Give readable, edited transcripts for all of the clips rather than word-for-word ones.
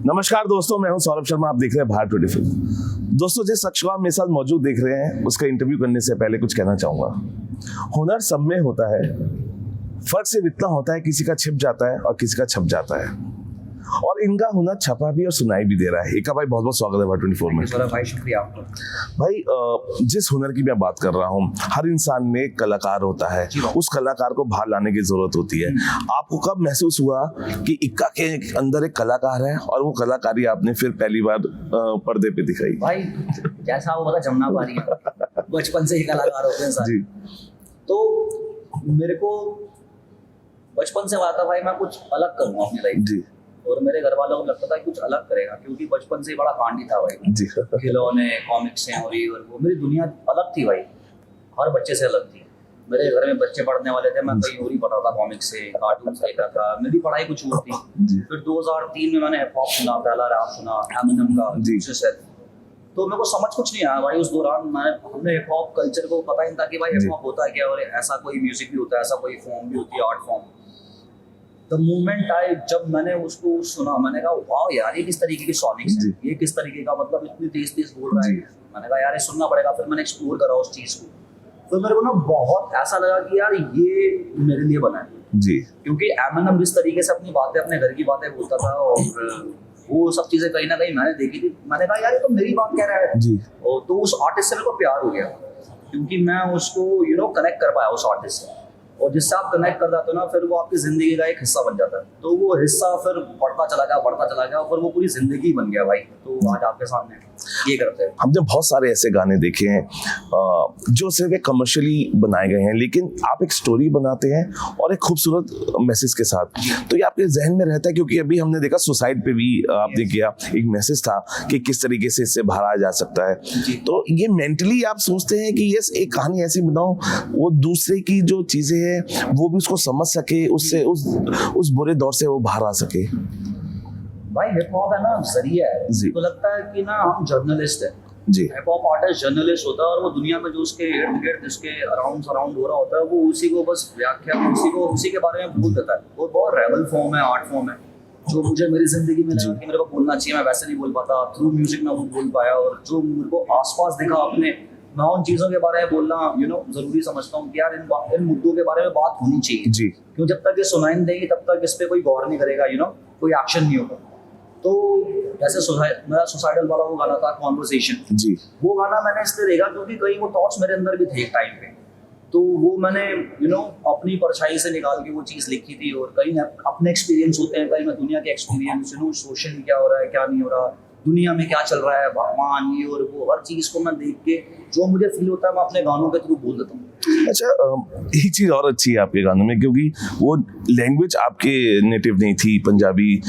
नमस्कार दोस्तों, मैं हूं सौरभ शर्मा। आप देख रहे हैं भारत 24। दोस्तों, जिस शख्स को आप मेरे साथ मौजूद देख रहे हैं उसका इंटरव्यू करने से पहले कुछ कहना चाहूंगा। हुनर सब में होता है, फर्क सिर्फ इतना होता है किसी का छिप जाता है और किसी का छप जाता है, और इनका हुनर छपा भी और सुनाई भी दे रहा है। एका भाई, बहुत बहुत स्वागत है भारत 24 में। भाई शुक्रिया आपका। भाई, जिस हुनर की मैं बात कर रहा हूँ, हर इंसान में एक कलाकार होता है, उस कलाकार को बाहर लाने की जरूरत होती है। आपको कब महसूस हुआ कि इक्का के अंदर एक कलाकार है और वो कलाकारी आपने फिर पहली बार पर्दे पे दिखाई? भाई जैसा वो पता जमुना पारी है, बचपन से ही कलाकार होते हैं सारे। तो मेरे को बचपन से आता भाई मैं कुछ अलग करूँगा अपनी लाइफ जी, और मेरे घर वालों को लगता था कि कुछ अलग करेगा, क्योंकि बचपन से ही बड़ा कांडी था भाई जी। खिलौने, कॉमिक्स हैं और ये और वो, मेरी दुनिया अलग थी भाई, हर बच्चे से अलग थी। मेरे घर में बच्चे पढ़ने वाले थे, मैं कहीं और ही पढ़ रहा था, कॉमिक्स से, कार्टून से देखा था, मेरी पढ़ाई कुछ और थी। फिर 2003 में मैंने हिप हॉप सुना, पहला रैप सुना एमिनेम का से, तो मेरे को समझ कुछ नहीं आया भाई उस दौरान। हमने हिप हॉप कल्चर को पता ही नहीं था कि भाई हिप हॉप होता है क्या, और ऐसा कोई म्यूजिक भी होता है, ऐसा कोई फॉर्म भी होती है, art form. The moment I जब मैंने उसको सुना, मैंने कहा वाह यार, ये किस तरीके की सॉनिक्स है, ये किस तरीके का, मतलब इतनी तेज तेज बोल रहा है। मैंने कहा यार ये सुनना पड़ेगा। फिर मैंने एक्सप्लोर करा उस चीज को, तो मेरे को ना बहुत ऐसा लगा कि यार ये मेरे लिए बना है जी, क्योंकि एमिनेम जिस तरीके से अपनी बातें, अपने घर की बातें बोलता था, और वो सब चीजें कहीं ना कहीं मैंने देखी थी। मैंने कहा यार ये तो मेरी बात कह रहा है जी। और तो उस आर्टिस्ट से मेरे को प्यार हो गया, क्योंकि मैं उसको कनेक्ट कर पाया उस आर्टिस्ट से, और जिससे आप कनेक्ट कर जाते हो ना, फिर वो आपकी जिंदगी का एक हिस्सा बन जाता है। तो वो हिस्सा फिर बढ़ता चला गया, और फिर वो पूरी जिंदगी बन गया भाई। तो आज आपके सामने ये करते हैं। हमने बहुत सारे ऐसे गाने देखे हैं जो सिर्फ एक कमर्शियली बनाए गए हैं, लेकिन आप एक स्टोरी बनाते हैं और एक खूबसूरत मैसेज के साथ, तो ये आपके जहन में रहता है। क्योंकि अभी हमने देखा सुसाइड पे भी आपने किया, एक मैसेज था कि किस तरीके से इससे बाहर आ जा सकता है। तो ये मेंटली आप सोचते हैं कि यस, एक कहानी ऐसी बनाओ वो दूसरे की जो चीजें हैं वो भी उसको समझ सके, उससे उस बुरे दौर से वो बाहर आ सके। भाई हिप हॉप है ना, जरिया है। तो लगता है कि ना हम जर्नलिस्ट है जी। हिप हॉप आर्टिस्ट जर्नलिस्ट होता है, और वो दुनिया में जो उसके इर्द गिर्द, जिसके अराउंड हो रहा होता है, वो उसी को बस व्याख्या, उसी के बारे में बोल देता है। वो बहुत रेबल फॉर्म है, आर्ट फॉर्म है, जो मुझे मेरी जिंदगी में लगा कि मेरे को बोलना चाहिए, मैं वैसे नहीं बोल पाता। थ्रू म्यूजिक में वो बोल पाया, और जो मेरे को आसपास दिखा अपने, मैं उन चीज़ों के बारे में बोलना जरूरी समझता हूँ कि यार इन मुद्दों के बारे में बात होनी चाहिए जी। क्यों, जब तक ये सुनाई नहीं देगी तब तक इस पर कोई गौर नहीं करेगा, कोई एक्शन नहीं होगा। तो जैसे मेरा सुसाइडल वाला वो गाना था कॉन्वर्सेशन जी, वो गाना मैंने इसलिए देखा क्योंकि कहीं वो थॉट्स मेरे अंदर भी थे एक टाइम पे। तो वो मैंने अपनी परछाई से निकाल के वो चीज़ लिखी थी, और कहीं अपने एक्सपीरियंस होते हैं, कहीं मैं दुनिया के एक्सपीरियंस, सोशली क्या हो रहा है, क्या नहीं हो रहा, दुनिया में क्या चल रहा है, भगवान, ये और वो, हर चीज़ को मैं देख के जो मुझे फील होता है मैं अपने गानों के थ्रू बोल देता हूँ। अच्छा, एक चीज़ और अच्छी है आपके गानों में, क्योंकि वो लैंग्वेज आपके नेटिव नहीं थी, पंजाबी,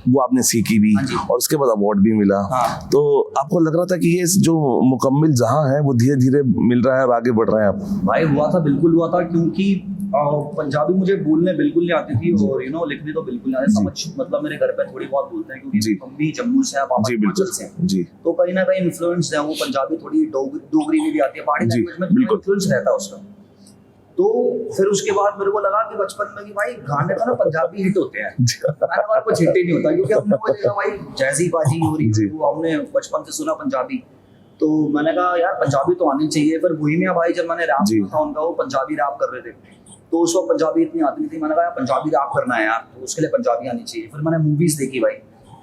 वो आपने सीखी भी और उसके बाद अवार्ड भी मिला। तो आपको लग रहा था कि ये जो मुकम्मिल जहां है वो धीरे धीरे मिल रहा है और आगे बढ़ रहे हैं आप? भाई हुआ था, बिल्कुल हुआ था, क्योंकि पंजाबी मुझे बोलने बिल्कुल नहीं आती थी, और लिखने तो बिल्कुल नहीं आती। समझ मतलब मेरे घर पे थोड़ी बहुत बोलते हैं, क्योंकि हम भी जम्मू से हैं, पापा हिमाचल से हैं जी। तो कहीं ना कहीं इन्फ्लुएंस है, वो पंजाबी थोड़ी डोगरी में भी आती है, पहाड़ी लैंग्वेज में इन्फ्लुएंस रहता है उसका। तो फिर उसके बाद मेरे को लगा कि बचपन में कि भाई गाने तो ना पंजाबी हिट होते हैं, गाने वाला कुछ हिट ही नहीं होता, क्योंकि हमने वो देखा भाई जैसी बाजी हो रही, वो हमने बचपन से सुना पंजाबी। तो मैंने कहा यार पंजाबी तो आनी चाहिए। फिर बोहेमिया भाई, जब मैंने रैप सुना था उनका, वो पंजाबी रैप कर रहे थे, तो उस वक्त पंजाबी इतनी आती नहीं थी। मैंने कहा पंजाबी रैप करना है यार, तो उसके लिए पंजाबी आनी चाहिए। फिर मैंने मूवीज देखी भाई,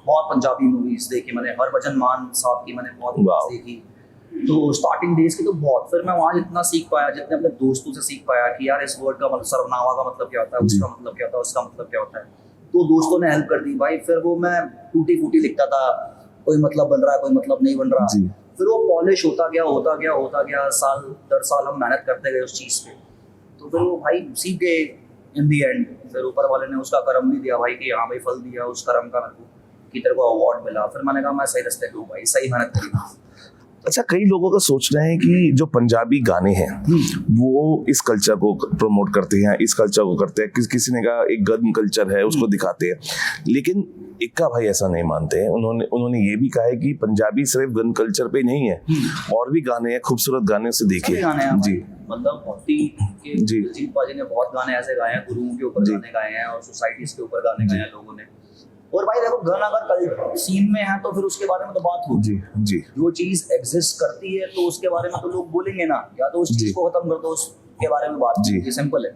बहुत पंजाबी मूवीज देखी मैंने, हरभजन मान साहब की मैंने बहुत देखी। तो स्टार्टिंग डेज की तो बहुत, फिर मैं वहाँ जितना सीख पाया, जितने अपने दोस्तों से सीख पाया कि यार इस वर्ड का मतलब, सर्वनामा का मतलब क्या होता है, उसका मतलब क्या होता है, उसका मतलब क्या होता है, तो दोस्तों ने हेल्प कर दी भाई। फिर वो मैं टूटी फूटी लिखता था, कोई मतलब बन रहा है, कोई मतलब नहीं बन रहा। फिर वो पॉलिश होता गया, साल दर साल हम मेहनत करते गए उस चीज़ पे, तो फिर वो भाई सीख गए इन दी एंड। फिर ऊपर वाले ने उसका कर्म भी दिया भाई, कि हाँ भाई फल दिया उस कर्म का मेरे को, कि तेरे को अवार्ड मिला। फिर मैंने कहा मैं सही रास्ते पे हूँ भाई, सही मेहनत करी। अच्छा, कई लोगों का सोचना है कि जो पंजाबी गाने हैं वो इस कल्चर को प्रमोट करते हैं, इस कल्चर को करते हैं, किसी ने कहा एक गन कल्चर है उसको दिखाते हैं, लेकिन इक्का भाई ऐसा नहीं मानते हैं। उन्होंने ये भी कहा है कि पंजाबी सिर्फ गन कल्चर पे नहीं है, और भी गाने हैं, खूबसूरत गाने से देखिए जी। मतलब भक्ति के दिलजीत पाजी ने बहुत गाने ऐसे गाए हैं, गुरुओं के ऊपर गाने गाए हैं, और सोसाइटीज के ऊपर गाने गाए हैं लोगों ने। और भाई देखो गन अगर कल सीन में है तो फिर उसके बारे में तो बात होगी। जी जी। जो चीज एग्जिस्ट करती है तो उसके बारे में तो लोग बोलेंगे ना, या तो उस चीज को खत्म कर दो, उसके बारे में बात होगी, सिंपल है।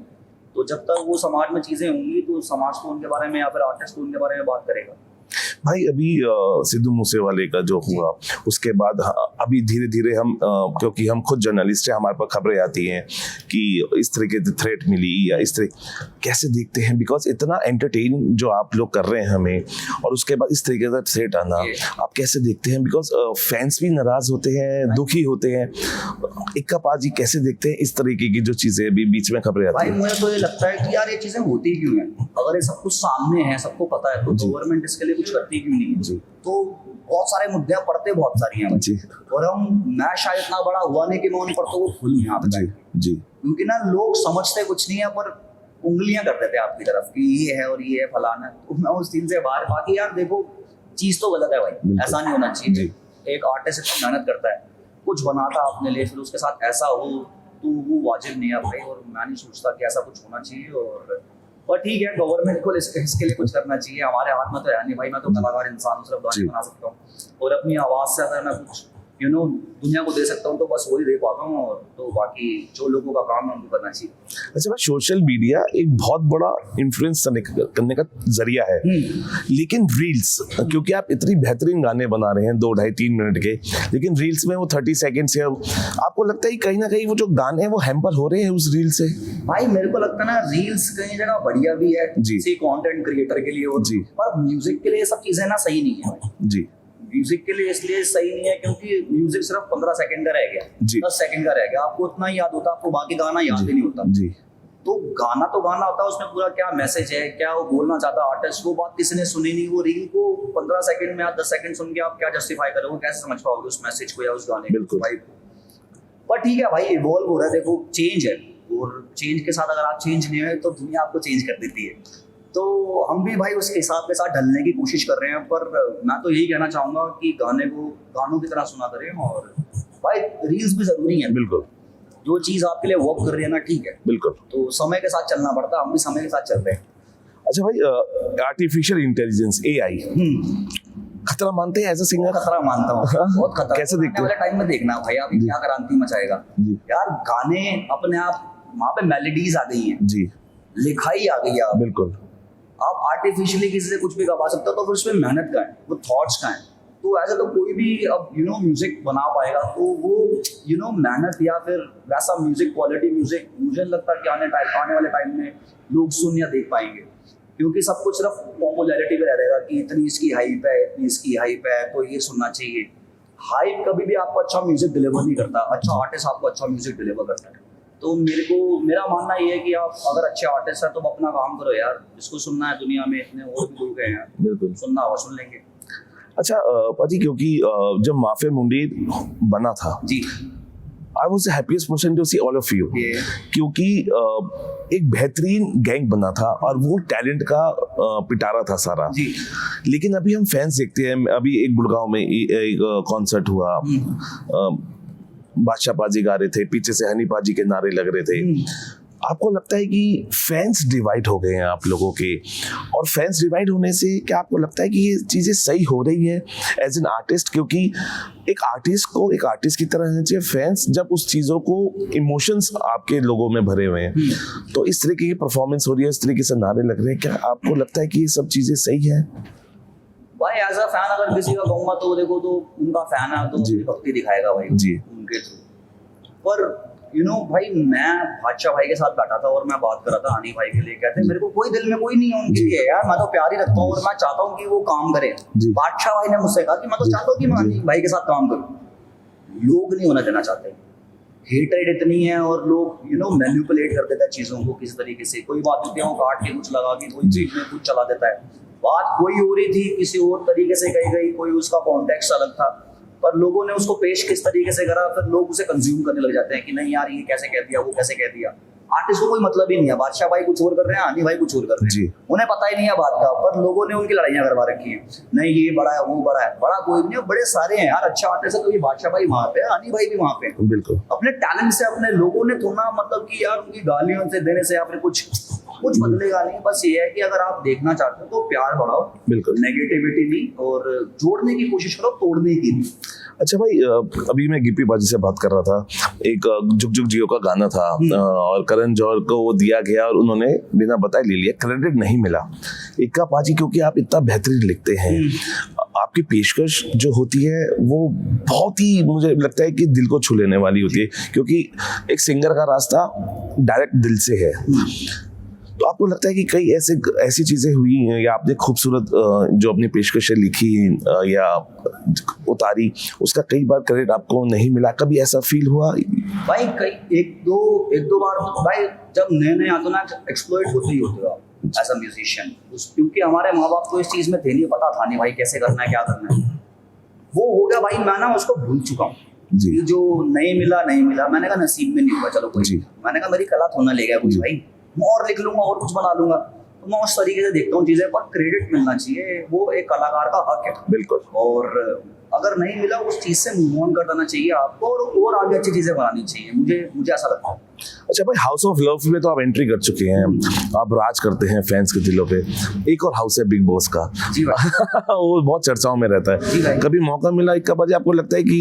तो जब तक वो समाज में चीजें होंगी तो समाज को उनके बारे में या फिर आर्टिस्ट को उनके बारे में बात करेगा। भाई अभी सिद्धू मूसेवाले का जो हुआ उसके बाद अभी धीरे धीरे हम क्योंकि हम खुद जर्नलिस्ट हैं, हमारे पास खबरें आती हैं कि इस तरह के थ्रेट मिली या इस तरह, कैसे देखते हैं? बिकॉज इतना एंटरटेन जो आप लोग कर रहे हैं हमें, और उसके बाद इस तरीके का थ्रेट आना आप कैसे देखते हैं? बिकॉज फैंस भी नाराज होते हैं, दुखी होते हैं। इक्का पाजी कैसे देखते हैं इस तरीके की जो चीजें अभी बीच में खबरें आती हैं? भाई मुझे तो ये लगता है कि यार ये चीजें होती क्यों हैं? अगर ये सब कुछ सामने है, सबको पता है, तो गवर्नमेंट इसके लिए कुछ करती क्यों नहीं है? जी। तो बहुत सारे मुद्दे पड़ते बहुत सारी हैं जी। और मैं शायद इतना बड़ा हुआ नहीं कि मैं उन पड़तों को खोलूं यहाँ पे। जी जी। क्योंकि ना लोग समझते कुछ नहीं है पर उंगलियां कर देते हैं आपकी तरफ कि ये है और ये है फलाना, तो मैं उस दिन से बाहर। बाकी यार देखो चीज तो गलत है भाई, ऐसा नहीं होना चाहिए। एक आर्टिस्ट इतना मेहनत करता है, कुछ बनाता है अपने लिए, फिर उसके साथ ऐसा हो तो वो वाजिब नहीं है भाई, और मैं नहीं सोचता कि ऐसा कुछ होना चाहिए। और ठीक है, गवर्नमेंट को इसके लिए कुछ करना चाहिए, हमारे हाथ में तो है नहीं भाई। मैं तो कलाकार इंसान हूँ, सिर्फ गाने बना सकता हूँ और अपनी आवाज़ से अगर मैं कुछ दुनिया को दे सकता हूँ तो बस वही दे पाता हूँ, और तो बाकी जो लोगों का काम है उनको करना चाहिए। अच्छा भाई, सोशल मीडिया एक बहुत बड़ा इन्फ्लुएंस करने का जरिया है, लेकिन रील्स, क्योंकि आप इतनी बेहतरीन गाने बना रहे हैं 2, 2.5, 3 मिनट के, लेकिन रील्स में वो 30 सेकेंड्स है, आपको लगता है कहीं ना कहीं वो जो गाने हैं वो हैम्पर हो रहे हैं उस रील से? भाई मेरे को लगता है ना, रील्स कई जगह बढ़िया भी है किसी कंटेंट क्रिएटर के लिए, और पर म्यूजिक के लिए सब चीजें ना सही नहीं है जी। म्यूजिक के लिए इसलिए सही नहीं है क्योंकि म्यूजिक सिर्फ 15 सेकंड का रह गया, 10 सेकंड का रह गया, आपको उतना ही याद होता है, आपको बाकी गाना याद ही नहीं होता जी। तो गाना तो गाना होता है, उसमें पूरा क्या मैसेज है, क्या वो बोलना चाहता है आर्टिस्ट, वो बात किसी ने सुनी नहीं। वो रील को 15 सेकंड में या 10 सेकंड सुन के आप क्या जस्टिफाई करोगे, कैसे समझ पाओगे उस मैसेज को या उस गाने को? भाई पर ठीक है भाई, इवॉल्व हो रहा है, देखो चेंज है, और चेंज के साथ अगर आप चेंज नहीं है तो दुनिया आपको चेंज कर देती है। तो हम भी भाई उसके हिसाब के साथ ढलने की कोशिश कर रहे हैं। पर मैं तो यही कहना चाहूंगा कि गाने को गानों की तरह सुना करें, और भाई रील्स भी जरूरी है। बिल्कुल, जो चीज आपके लिए वर्क कर रही है ना, ठीक है, बिल्कुल, तो समय के साथ चलना पड़ता है, हम भी समय के साथ चल रहे हैं। अच्छा भाई, आर्टिफिशियल इंटेलिजेंस AI खतरा मानते हैं? एज अ सिंगर खतरा मानता हूँ, बहुत खतरा। कैसे देखते हैं? टाइम में देखना भाई आप क्या क्रांति मचाएगा यार। गाने अपने आप, वहाँ पे मेलोडीज आ गई हैं जी, लिखाई आ गई है, बिल्कुल। आप आर्टिफिशियली किसी से कुछ भी गवा सकते हो, तो फिर उसमें मेहनत का है, वो थॉट्स का है। तो ऐसे तो कोई भी अब म्यूजिक बना पाएगा, तो वो मेहनत या फिर वैसा म्यूजिक, क्वालिटी म्यूजिक मुझे लगता है कि आने वाले टाइम में लोग सुन या देख पाएंगे। क्योंकि सब कुछ सिर्फ पॉपुलैरिटी पे रहेगा कि इतनी इसकी हाइप है, इतनी इसकी हाइप है, तो ये सुनना चाहिए। हाइप कभी भी आपको अच्छा म्यूजिक डिलीवर नहीं करता, अच्छा आर्टिस्ट आपको अच्छा म्यूजिक डिलीवर करता है। तो मेरा मानना ये है कि आप अगर अच्छे आर्टिस्ट हैं तो अपना काम करो यार, जिसको सुनना है दुनिया में इतने और भी लोग हैं, बिल्कुल सुनना हो सुन लेंगे। अच्छा पाजी, क्योंकि जब माफिया मुंडी बना था जी, I was the happiest person to see all of you, क्योंकि एक बेहतरीन गैंग बना था और वो टैलेंट का पिटारा था सारा जी। लेकिन अभी हम फैंस देखते हैं, अभी एक गुड़गांव में एक कॉन्सर्ट हुआ, बादशाह पाजी गा रहे थे, पीछे से हनी पाजी के नारे लग रहे थे। आपको लगता है कि फैंस डिवाइड हो गए हैं आप लोगों के, और फैंस डिवाइड होने से क्या आपको लगता है कि ये चीज़ें सही हो रही है एज एन आर्टिस्ट? क्योंकि एक आर्टिस्ट को एक आर्टिस्ट की तरह रहना चाहिए। फैंस जब उस चीज़ों को, इमोशंस आपके लोगों में भरे हुए हैं, तो इस तरीके की परफॉर्मेंस हो रही है, इस तरीके से नारे लग रहे हैं, क्या आपको लगता है कि ये सब चीज़ें सही है? भाई एज अ फैन अगर किसी का कहूँगा तो देखो, तो उनका फैन है तो भक्ति दिखाएगा भाई जी उनके थ्रू। पर भाई मैं बादशाह भाई के साथ बैठा था और मैं बात कर रहा था हनी भाई के लिए, कहते मेरे को कोई दिल में कोई नहीं है उनके लिए यार, मैं तो प्यार ही रखता हूँ और मैं चाहता हूँ कि वो काम करे। बादशाह भाई ने मुझसे कहा कि मैं तो चाहता हूँ कि मैं हनी भाई के साथ काम करूँ। लोग नहीं होना देना चाहते, हेटरेट इतनी है, और लोग मैनिपुलेट कर देता है चीज़ों को किसी तरीके से। कोई बात होती है वो काट के कुछ लगा के कोई चीज में कुछ चला देता है। बात कोई हो रही थी, किसी और तरीके से कही गई, कोई उसका कॉन्टेक्स्ट अलग था, पर लोगों ने उसको पेश किस तरीके से करा, फिर लोग उसे कंज्यूम करने लग जाते हैं कि नहीं यार ये कैसे कह दिया, वो कैसे कह दिया। आर्टिस्ट को कोई मतलब ही नहीं है, बादशाह भाई कुछ और कर रहे हैं, हनी भाई कुछ और कर रहे हैं, उन्हें पता ही नहीं है बात का, पर लोगों ने उनकी लड़ाइयां करवा रखी है। नहीं ये बड़ा है, वो बड़ा है, बड़ा कोई नहीं है, बड़े सारे हैं यार। अच्छा आर्टिस्ट है तो ये बादशाह भाई वहाँ पे, हनी भाई भी वहाँ पे, बिल्कुल अपने टैलेंट से, अपने लोगों ने थोड़ा मतलब कि यार उनकी गालियों से देने से या फिर कुछ कुछ बदलेगा नहीं, बस ये है कि अगर आप देखना चाहते हो तो प्यार बढ़ाओ, बिल्कुल। नेगेटिविटी नहीं, और जोड़ने की कोशिश करो, तोड़ने की नहीं। अच्छा भाई, अभी मैं गिप्पी बाजी से बात कर रहा था, एक जुग जुग जियो का गाना था और करण जौहर को वो दिया गया और उन्होंने बिना बताए ले लिया, क्रेडिट नहीं मिला। इक्का पाजी क्योंकि आप इतना बेहतरीन लिखते हैं, आपकी पेशकश जो होती है वो बहुत ही, मुझे लगता है कि दिल को छू लेने वाली होती है, क्योंकि एक सिंगर का रास्ता डायरेक्ट दिल से है। तो आपको लगता है कि कई ऐसी चीजें हुई हैं या आपने खूबसूरत जो अपनी पेशकशें लिखी या उतारी, उसका कई बार क्रेडिट आपको नहीं मिला, कभी ऐसा फील हुआ? भाई कई एक दो बार भाई, जब नए आते ना एक्सप्लॉइट होते ही होते हो एज अ म्यूजिशियन, क्योंकि हमारे माँ बाप को इस चीज में थे नहीं, पता था नहीं भाई कैसे करना है, क्या करना है। वो हो गया भाई, मैं ना उसको भूल चुका हूँ जी। जो नहीं मिला, मैंने कहा नसीब में नहीं हुआ, चलो कोई, मैंने कहा मेरी कला थोड़ा ले गया कुछ भाई, मैं और लिख लूंगा और कुछ बना लूंगा। तो मैं उस तरीके से देखता हूँ चीजें, पर क्रेडिट मिलना चाहिए, वो एक कलाकार का हक है। बिल्कुल। और अगर नहीं मिला उस चीज से मूव ऑन कर देना चाहिए आपको, और आगे अच्छी चीजें बनानी चाहिए, मुझे ऐसा लगता है। अच्छा भाई, हाउस ऑफ लव में तो आप एंट्री कर चुके हैं, आप राज करते हैं फैंस के दिलों पे। एक और हाउस है बिग बॉस का। जी भाई। वो बहुत चर्चाओं में रहता है। कभी मौका मिला इक्का बाजी, आपको लगता है कि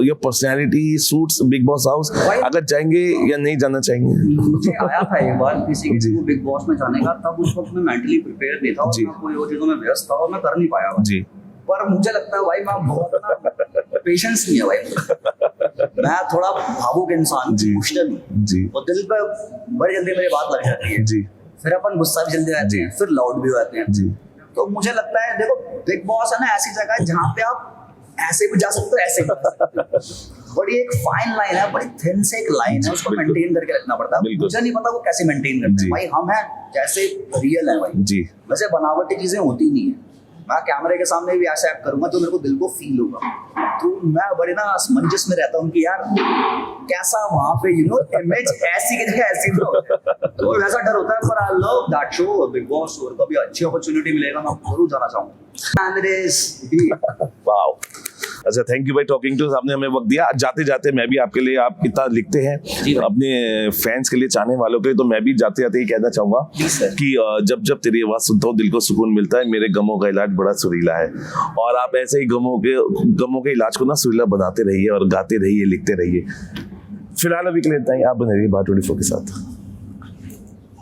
ये personality suits big boss house, अगर जाएंगे या नहीं जाना चाहेंगे? मुझे आया था एक बार किसी के बिग बॉस में जाने का, तब उस वक्त मैं मेंटली प्रिपेयर नहीं था और मैं कोई और चीजों में व्यस्त था और मैं कर नहीं पाया जी। पर मुझे लगता है भाई मैं बहुत ना पेशेंस नहीं है भाई, मैं थोड़ा भावुक इंसान, इमोशनल जी, और दिल पे बड़ी जल्दी मेरी बात लग जाती है जी। फिर अपन गुस्सा भी जल्दी आते हैं, फिर लाउड भी होते हैं जी। तो मुझे लगता है देखो, बिग बॉस है ना ऐसी जगह है जहाँ पे आप ऐसे भी जा सकते हो, ऐसे भी जा सकते हो। बड़ी एक फाइन लाइन है, बड़ी थिन से एक लाइन है, उसको मेंटेन करके रखना पड़ता है। मुझे नहीं पता वो कैसे मेंटेन करते हैं भाई, हम हैं जैसे रियल है भाई जी, वैसे बनावटी चीजें होती नहीं है। मैं कैमरे के सामने भी ऐसा एक्ट करूंगा जो मेरे को दिल को फील होगा, तो मैं बड़े ना असमंजस में रहता हूँ कि यार कैसा वहां पे इमेज ऐसी की जगह ऐसी तो वैसा डर होता है। पर I love that show big boss, और कभी अच्छी अपॉर्चुनिटी मिलेगा मैं जरूर जाना चाहूंगा। वाओ, अच्छा थैंक यू भाई टॉकिंग टू, आपने हमें वक्त दिया। जाते जाते मैं भी आपके लिए, आप कितना लिखते हैं अपने फैंस के लिए, चाहने वालों के लिए, तो मैं भी जाते जाते ही कहना चाहूंगा कि जब जब तेरी आवाज सुनता हूँ दिल को सुकून मिलता है, मेरे गमों का इलाज बड़ा सुरीला है। और आप ऐसे ही गमों के इलाज को ना सुरीला बनाते रहिए और गाते रहिए, लिखते रहिए। फिलहाल अभी के लिए इतना ही, आप बने रहिए बात24 के साथ।